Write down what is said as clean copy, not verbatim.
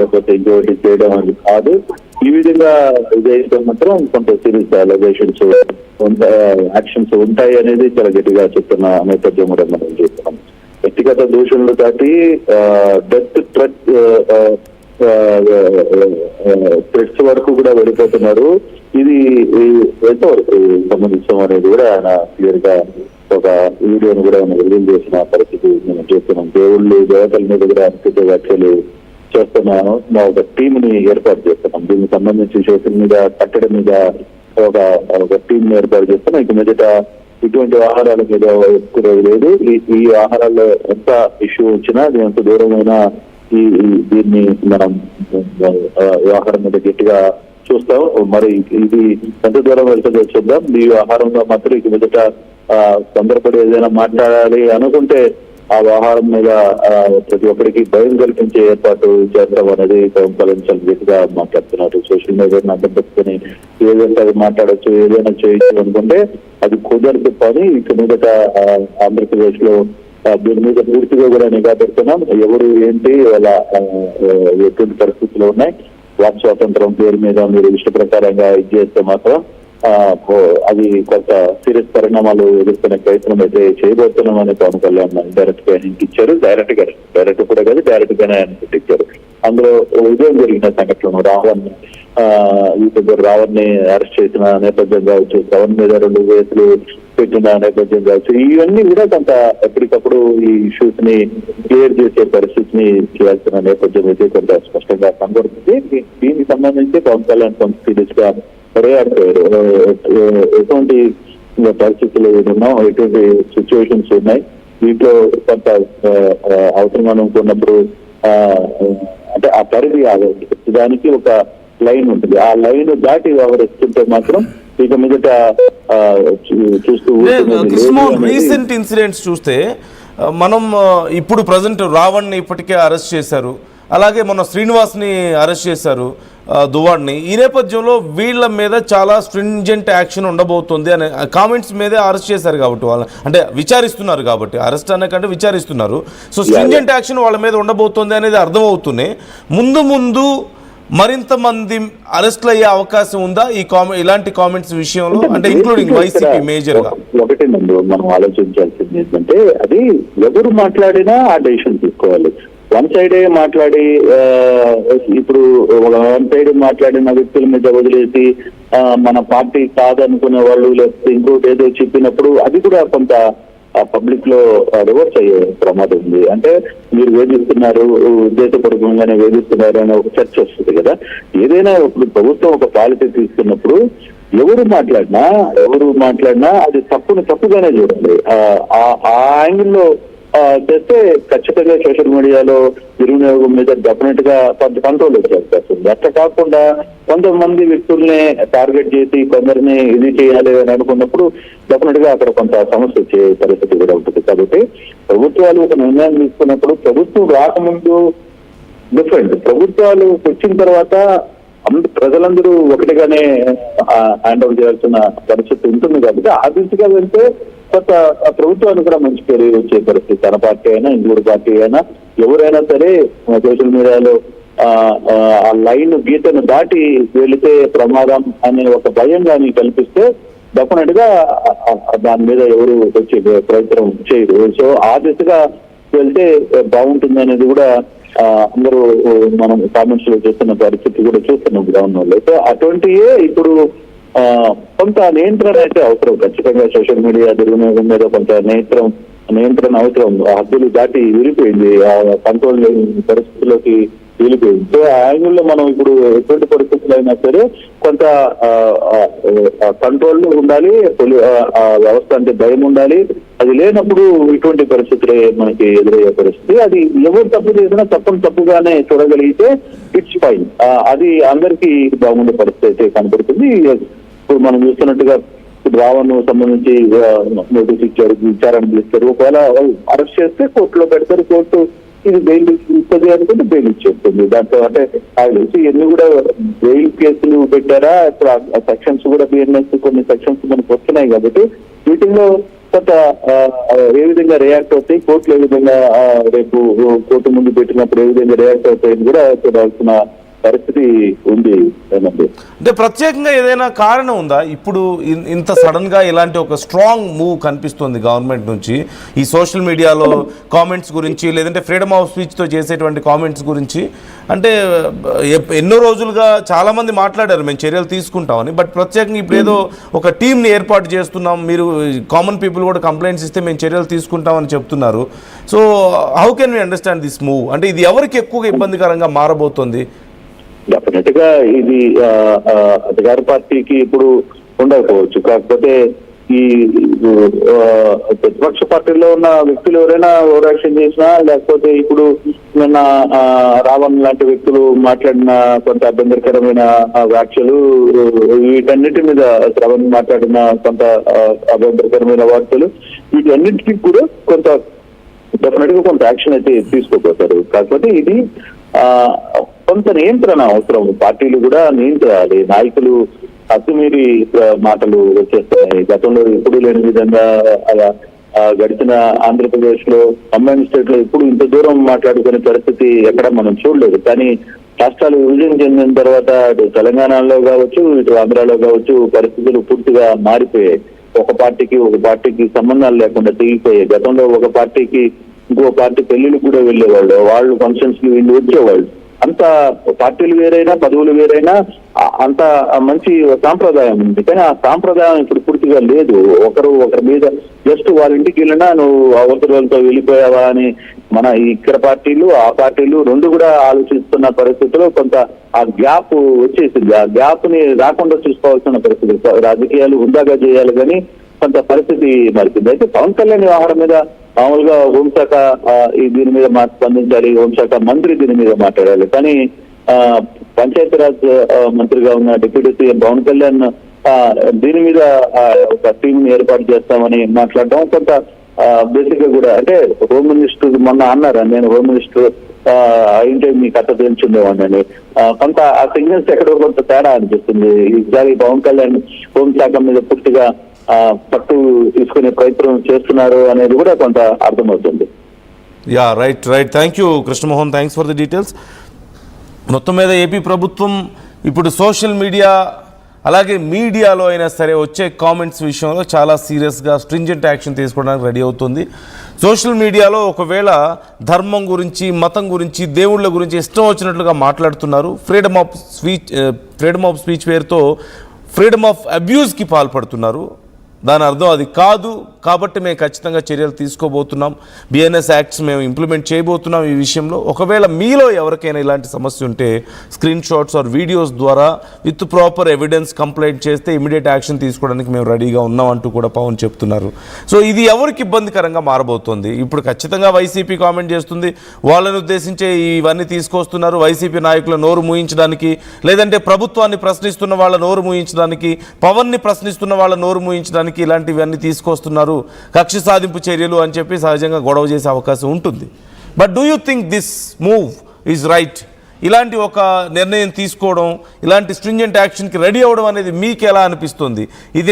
లేకపోతే ఇంకోటి చేయడం అని కాదు. ఈ విధంగా ఇదైతే మాత్రం కొంత సీరియస్ అలిగేషన్స్ యాక్షన్స్ ఉంటాయి అనేది చాలా గట్టిగా చెప్తున్న నేపథ్యం కూడా మనం చూస్తున్నాం. వ్యక్తిగత దూషణలు దాటి డెత్ థ్రెట్స్ వరకు కూడా వెళ్ళిపోతున్నారు. ఇది ఎంతవరకు సంబంధించడం అనేది కూడా ఆయన క్లియర్ గా ఒక వీడియోను కూడా రిలీజ్ చేసిన పరిస్థితి మనం చూస్తున్నాం. దేవుళ్ళు దేవతల మీద కూడా అనుకుంటే వ్యాఖ్యలు చేస్తున్నాను. మా ఒక టీమ్ ని ఏర్పాటు చేస్తున్నాం. దీనికి సంబంధించి సోషల్ మీడియా కట్టడి మీద ఒక టీం ని ఏర్పాటు చేస్తున్నాం. ఇక మీదట ఇటువంటి ఆహారాల మీద ఎక్కువ లేదు. ఈ ఆహారాల్లో ఎంత ఇష్యూ వచ్చినా ఎంత దూరమైనా దీన్ని మనం ఆహారం మీద గట్టిగా చూస్తాం. మరి ఇది ఎంత దూరం వెళ్తుందో చూద్దాం. ఈ ఆహారంలో మాత్రం ఇక మీదట తొందరపడి ఏదైనా మాట్లాడాలి అనుకుంటే ఆ వ్యవహారం మీద ప్రతి ఒక్కరికి భయం కల్పించే ఏర్పాటు చేస్తాం అనేది పవన్ కళ్యాణ్ చాలా గట్టిగా మాట్లాడుతున్నారు. సోషల్ మీడియాని అడ్డం పెట్టుకుని ఏదైతే అది మాట్లాడచ్చు, ఏదైనా చేయొచ్చు అనుకుంటే అది కుదరదు పని. ఇక మీదట ఆంధ్రప్రదేశ్ లో దీని మీద పూర్తిగా కూడా నిఘా పెడుతున్నాం. ఎవరు ఏంటి వాళ్ళ ఎటువంటి పరిస్థితులు ఉన్నాయి, వాక్ స్వాతంత్రం పేరు మీద మీరు ఇష్ట ప్రకారంగా ఇది చేస్తే మాత్రం అది కొంత సీరియస్ పరిణామాలు ఎదుర్కొనే ప్రయత్నం అయితే చేయబోతున్నాం అని పవన్ కళ్యాణ్ డైరెక్ట్ గా హింట్ ఇచ్చారు. డైరెక్ట్ కూడా కాదు, డైరెక్ట్ గానే హింట్ ఇచ్చారు. అందులో ఉదయం జరిగిన సంఘటనలు రావణ్ ని అరెస్ట్ చేసిన నేపథ్యం కావచ్చు, పవన్ మీద 2 కేసులు పెట్టిన నేపథ్యం కావచ్చు, ఇవన్నీ కూడా కొంత ఎప్పటికప్పుడు ఈ ఇష్యూస్ ని క్లియర్ చేసే పరిస్థితిని చేయాల్సిన నేపథ్యం అయితే కొంత స్పష్టంగా కనబడుతుంది. దీనికి సంబంధించి పవన్ కళ్యాణ్ కొంత సీరియస్ గా పరిగెడుతారు. ఎటువంటి పరిస్థితులు ఉన్నాం, ఎటువంటి సిచ్యువేషన్స్ ఉన్నాయి, వీటిలో కొంత అవసరం అనుకున్నప్పుడు అంటే ఆ పరిధి దానికి ఒక లైన్ ఉంటుంది. ఆ లైన్ దాటి వ్యవహరిస్తుంటే మాత్రం ఇక మీదట చూస్తూ రీసెంట్ ఇన్సిడెంట్స్ చూస్తే మనం ఇప్పుడు ప్రజెంట్ రావణ్ని ఇప్పటికే అరెస్ట్ చేశారు, అలాగే మొన్న శ్రీనివాస్ని అరెస్ట్ చేశారు, దువ్వాడ్ని. ఈ నేపథ్యంలో వీళ్ళ మీద చాలా స్ట్రింజెంట్ యాక్షన్ ఉండబోతుంది అనే కామెంట్స్ మీదే అరెస్ట్ చేశారు కాబట్టి వాళ్ళ అంటే విచారిస్తున్నారు కాబట్టి, అరెస్ట్ అనేకంటే విచారిస్తున్నారు. సో స్ట్రింజెంట్ యాక్షన్ వాళ్ళ మీద ఉండబోతుంది అనేది అర్థమవుతూనే ముందు మరింత మంది అరెస్ట్లు అయ్యే అవకాశం ఉందా ఇలాంటి కామెంట్స్ విషయంలో, అంటే ఇంక్లూడింగ్ వైసీపీ మేజర్ గా? ఒకటి మనం ఆలోచించాల్సింది ఏంటంటే అది ఎవరు మాట్లాడినా ఆ డెసిషన్ తీసుకోవాలి. వన్ సైడే మాట్లాడి ఇప్పుడు వన్ సైడ్ మాట్లాడిన వ్యక్తుల మీద వదిలేసి మన పార్టీ కాదనుకునే వాళ్ళు లేకపోతే ఇంకోటి ఏదో చెప్పినప్పుడు అది కూడా కొంత పబ్లిక్ లో రివర్స్ అయ్యే ప్రమాదం ఉంది. అంటే మీరు వేధిస్తున్నారు, ఉద్దేశపూర్వకంగానే వేధిస్తున్నారు అనే ఒక చర్చ వస్తుంది కదా. ఏదైనా ఇప్పుడు ప్రభుత్వం ఒక పాలసీ తీసుకున్నప్పుడు ఎవరు మాట్లాడినా అది తప్పుగానే చూడాలి. ఆ యాంగిల్లో చేస్తే ఖచ్చితంగా సోషల్ మీడియాలో దుర్వినియోగం మీద డెఫినెట్ గా కొంత కంట్రోల్ వచ్చే అవకాశం ఉంది. అట్లా కాకుండా కొంతమంది వ్యక్తుల్ని టార్గెట్ చేసి కొందరిని ఇది చేయాలి అని అనుకున్నప్పుడు డెఫినెట్ గా అక్కడ కొంత సమస్య వచ్చే పరిస్థితి కూడా ఉంటుంది. కాబట్టి ప్రభుత్వాలు ఒక నిర్ణయం తీసుకున్నప్పుడు ప్రభుత్వం రాకముందు డిఫరెంట్, ప్రభుత్వాలు వచ్చిన తర్వాత ప్రజలందరూ ఒకటిగానే హ్యాండ్ ఓవర్ చేయాల్సిన పరిస్థితి ఉంటుంది. కాబట్టి ఆ దిశగా వెళ్తే కొత్త ప్రభుత్వానికి కూడా మంచి పేరు వచ్చే పరిస్థితి. తన పార్టీ అయినా ఇంకొక పార్టీ అయినా ఎవరైనా సరే సోషల్ మీడియాలో ఆ లైన్ గీతను దాటి వెళితే ప్రమాదం అనే ఒక భయం కానీ కల్పిస్తే డెఫినెట్ గా దాని మీద ఎవరు వచ్చే ప్రయత్నం చేయరు. సో ఆ దిశగా వెళ్తే బాగుంటుంది అనేది కూడా అందరూ మనం కామెంట్స్ లో చేస్తున్న పరిస్థితి కూడా చూస్తున్నాం గ్రౌండ్ లో. సో అటువంటివే ఇప్పుడు కొంత నియంత్రణ అయితే అవసరం. ఖచ్చితంగా సోషల్ మీడియా దుర్వినియోగం మీద కొంత నియంత్రణ అవసరం. హద్దులు దాటి వెళ్ళిపోయింది, ఆ కంట్రోల్ పరిస్థితుల్లోకి వెళ్ళిపోయింది. సో ఆ యాంగిల్లో మనం ఇప్పుడు ఎటువంటి పరిస్థితులు అయినా సరే కొంత కంట్రోల్ ఉండాలి, వ్యవస్థ అంటే భయం ఉండాలి. అది లేనప్పుడు ఇటువంటి పరిస్థితులే మనకి ఎదురయ్యే పరిస్థితి. అది ఎవరు తప్పు చేసినా తప్పుగానే చూడగలిగితే ఇట్స్ ఫైన్. అది అందరికీ బాగుండే పరిస్థితి అయితే కనబడుతుంది. ఇప్పుడు మనం చూస్తున్నట్టుగా రావణ్ సంబంధించి నోటీస్ ఇచ్చారు, విచారణ చేస్తారు. ఒకవేళ అరెస్ట్ చేస్తే కోర్టులో పెడతారు, కోర్టు ఇది బెయిల్ ఇస్తుంది అనుకుంటే బెయిల్ ఇచ్చేస్తుంది. దాంట్లో అంటే ఇవన్నీ కూడా బెయిల్ కేసులు పెట్టారా, ఇప్పుడు సెక్షన్స్ కూడా బిఎన్ఎస్ కొన్ని సెక్షన్స్ మనకు వస్తున్నాయి. కాబట్టి వీటిల్లో కొంత ఏ విధంగా రియాక్ట్ అవుతాయి, కోర్టులు ఏ విధంగా రేపు కోర్టు ముందు పెట్టినప్పుడు ఏ విధంగా రియాక్ట్ అవుతాయని కూడా చూడాల్సిన పరిస్థితి ఉంది. అంటే ప్రత్యేకంగా ఏదైనా కారణం ఉందా ఇప్పుడు ఇంత సడన్ గా ఇలాంటి ఒక స్ట్రాంగ్ మూవ్ కనిపిస్తుంది గవర్నమెంట్ నుంచి ఈ సోషల్ మీడియాలో కామెంట్స్ గురించి, లేదంటే ఫ్రీడమ్ ఆఫ్ స్పీచ్ తో చేసేటువంటి కామెంట్స్ గురించి? అంటే ఎన్నో రోజులుగా చాలా మంది మాట్లాడారు మేము చర్యలు తీసుకుంటామని, బట్ ప్రత్యేకంగా ఇప్పుడు ఏదో ఒక టీంని ఏర్పాటు చేస్తున్నాం, మీరు కామన్ పీపుల్ కూడా కంప్లైంట్స్ ఇస్తే మేము చర్యలు తీసుకుంటామని చెప్తున్నారు. So how can we understand this move? అంటే ఇది ఎవరికి ఎక్కువగా ఇబ్బందికరంగా మారబోతోంది? డెఫినెట్ గా ఇది అధికార పార్టీకి ఇప్పుడు ఉండకపోవచ్చు, కాకపోతే ఈ ప్రతిపక్ష పార్టీలో ఉన్న వ్యక్తులు ఎవరైనా ఓవరాక్షన్ చేసినా, లేకపోతే ఇప్పుడు నిన్న రావణ్ లాంటి వ్యక్తులు మాట్లాడిన కొంత అభ్యంతరకరమైన వ్యాఖ్యలు, వీటన్నిటి మీద శ్రవణ్ మాట్లాడిన కొంత అభ్యంతరకరమైన వార్తలు, వీటన్నిటికీ కూడా కొంత డెఫినెట్ గా కొంత యాక్షన్ అయితే తీసుకోపోతారు. కాకపోతే ఇది కొంత నియంత్రణ అవసరం, పార్టీలు కూడా నియంత్రాలి. నాయకులు అతుమీరి మాటలు వచ్చేస్తున్నాయి. గతంలో ఎప్పుడు లేని విధంగా అలా గడిచిన ఆంధ్రప్రదేశ్ లో కంబైన్ స్టేట్ లో ఎప్పుడు ఇంత దూరం మాట్లాడుకునే పరిస్థితి ఎక్కడ మనం చూడలేదు. కానీ రాష్ట్రాలు విభజన చెందిన తర్వాత అటు తెలంగాణలో కావచ్చు, ఇటు ఆంధ్రాలో కావచ్చు, పరిస్థితులు పూర్తిగా మారిపోయాయి. ఒక పార్టీకి సంబంధాలు లేకుండా తెగిపోయాయి. గతంలో ఒక పార్టీకి ఇంకో పార్టీ పెళ్లిళ్ళు కూడా వెళ్ళేవాళ్ళు, వాళ్ళు ఫంక్షన్స్ కి వీళ్ళు వచ్చేవాళ్ళు. అంత పార్టీలు వేరైనా పదవులు వేరైనా అంత మంచి సాంప్రదాయం ఉంది. కానీ ఆ సాంప్రదాయం ఇప్పుడు పూర్తిగా లేదు. ఒకరి మీద జస్ట్ వాళ్ళ ఇంటికి వెళ్ళినా నువ్వు అవతరులతో వెళ్ళిపోయావా అని మన ఇక్కడ పార్టీలు ఆ పార్టీలు రెండు కూడా ఆలోచిస్తున్న పరిస్థితిలో కొంత ఆ గ్యాప్ వచ్చేసింది. ఆ గ్యాప్ ని రాకుండా చూసుకోవాల్సిన పరిస్థితి. రాజకీయాలు హుందాగా చేయాలి కానీ కొంత పరిస్థితి మారింది. అయితే పవన్ కళ్యాణ్ వ్యవహారం మీద మామూలుగా హోంశాఖ దీని మీద స్పందించాలి, హోంశాఖ మంత్రి దీని మీద మాట్లాడాలి. కానీ పంచాయతీరాజ్ మంత్రిగా ఉన్న డిప్యూటీ సీఎం పవన్ కళ్యాణ్ దీని మీద ఒక టీం ఏర్పాటు చేస్తామని మాట్లాడడం కొంత బేసిక్ గా కూడా, అంటే హోమ్ మినిస్టర్ మొన్న అన్నారు నేను హోమ్ మినిస్టర్ అయితే మీ కథ తెలుసుండేవాడిని, కొంత ఆ సిగ్నల్స్ ఎక్కడో కొంత తేడా అనిపిస్తుంది. ఈసారి పవన్ కళ్యాణ్ హోంశాఖ మీద పూర్తిగా పట్టు తీసుకునే ప్రయత్నం చేస్తున్నారు అనేది కూడా కొంత అర్థమవుతుంది. Yeah right. Thank you Krishnamohan, thanks for the details. మొత్తం మీద ఏపీ ప్రభుత్వం ఇప్పుడు సోషల్ మీడియా అలాగే మీడియాలో అయినా సరే వచ్చే కామెంట్స్ విషయంలో చాలా సీరియస్గా స్ట్రింజెంట్ యాక్షన్ తీసుకోవడానికి రెడీ అవుతుంది. సోషల్ మీడియాలో ఒకవేళ ధర్మం గురించి, మతం గురించి, దేవుళ్ళ గురించి ఇష్టం వచ్చినట్లుగా మాట్లాడుతున్నారు. ఫ్రీడమ్ ఆఫ్ స్పీచ్ పేరుతో ఫ్రీడమ్ ఆఫ్ అబ్యూస్కి పాల్పడుతున్నారు. దాని అర్థం అది కాదు. కాబట్టి మేము ఖచ్చితంగా చర్యలు తీసుకోబోతున్నాం, బిఎన్ఎస్ యాక్ట్స్ మేము ఇంప్లిమెంట్ చేయబోతున్నాం ఈ విషయంలో. ఒకవేళ మీలో ఎవరికైనా ఇలాంటి సమస్య ఉంటే స్క్రీన్ షాట్స్ ఆర్ వీడియోస్ ద్వారా విత్ ప్రాపర్ ఎవిడెన్స్ కంప్లైంట్ చేస్తే ఇమీడియట్ యాక్షన్ తీసుకోవడానికి మేము రెడీగా ఉన్నాం అంటూ కూడా పవన్ చెప్తున్నారు. సో ఇది ఎవరికి ఇబ్బందికరంగా మారబోతోంది? ఇప్పుడు ఖచ్చితంగా వైసీపీ కామెంట్ చేస్తుంది, వాళ్ళని ఉద్దేశించే ఇవన్నీ తీసుకొస్తున్నారు వైసీపీ నాయకుల నోరు మూయించడానికి, లేదంటే ప్రభుత్వాన్ని ప్రశ్నిస్తున్న వాళ్ళ నోరు మూయించడానికి, పవన్ని ప్రశ్నిస్తున్న వాళ్ళ నోరు మూయించడానికి ఇలాంటివన్నీ తీసుకొస్తున్నారు, కక్ష సాధింపు చర్యలు అని చెప్పి సహజంగా గొడవ చేసే అవకాశం ఉంటుంది. But do you think this move is right? ఇలాంటి ఒక నిర్ణయం తీసుకోవడం, ఇలాంటి స్ట్రింజెంట్ యాక్షన్కి రెడీ అవ్వడం అనేది మీకు ఎలా అనిపిస్తుంది? ఇది